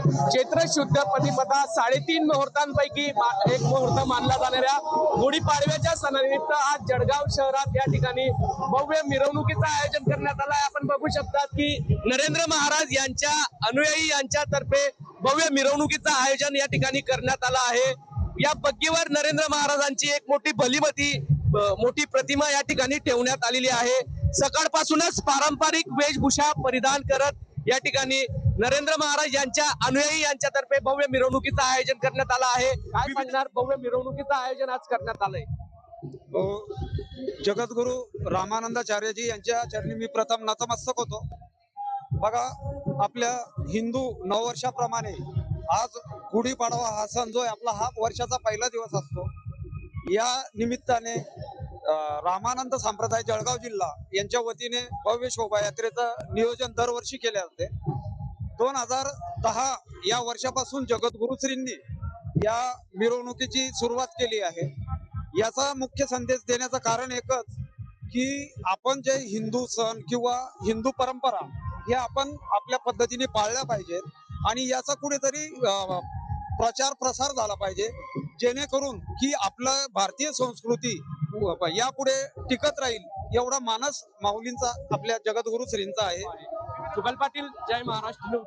चैत्र शुद्ध प्रतिपदा 3.5 मुहूर्तांपैकी एक मुहूर्त मानला जाणाऱ्या गुढीपाडव्याच्या सणानिमित्त आज जळगाव शहरात या ठिकाणी भव्य मिरवणुकीचं आयोजन करण्यात आलं आहे। आपण बघू शकता की नरेंद्र महाराज यांच्या अनुयायी यांच्यातर्फे भव्य मिरवणुकीचं आयोजन या ठिकाणी करण्यात आलं आहे। या बग्गीवर नरेंद्र महाराजांची एक मोठी प्रतिमा या ठिकाणी ठेवण्यात आलेली आहे। सकाळपासूनच पारंपरिक वेशभूषा परिधान करत या ठिकाणी नरेंद्र महाराज यांच्या अनुयायी यांच्यातर्फे भव्य मिरवणुकीचं आयोजन करण्यात आलं आहे। काय सांगणार, भव्य मिरवणुकीचं आयोजन आज करण्यात आलंय? जगद्गुरु रामानंदाचार्यजी यांच्या चरणी मी प्रथम नतमस्तक होतो। बघा, आपल्या हिंदू नववर्षाप्रमाणे आज गुढीपाडवा हा सण जो आहे आपला, हा वर्षाचा पहिला दिवस असतो। या निमित्ताने रामानंद संप्रदाय जळगाव जिल्हा यांच्या वतीने भव्य शोभायात्रेचं नियोजन दरवर्षी केले जाते। 2010 या वर्षापासून जगद्गुरुश्रींनी या मिरवणुकीची सुरुवात केली आहे। याचा मुख्य संदेश देण्याचं कारण एकच की आपण जे हिंदू सण किंवा हिंदू परंपरा हे आपण आपल्या पद्धतीने पाळल्या पाहिजेत आणि याचा कुठेतरी प्रचार प्रसार झाला पाहिजे, जेणेकरून की आपलं भारतीय संस्कृती यापुढे टिकत राहील एवढा मानस माऊलींचा आपल्या जगद्गुरु श्रींचा आहे। जुगल पाटील, जय महाराष्ट्र न्यूज।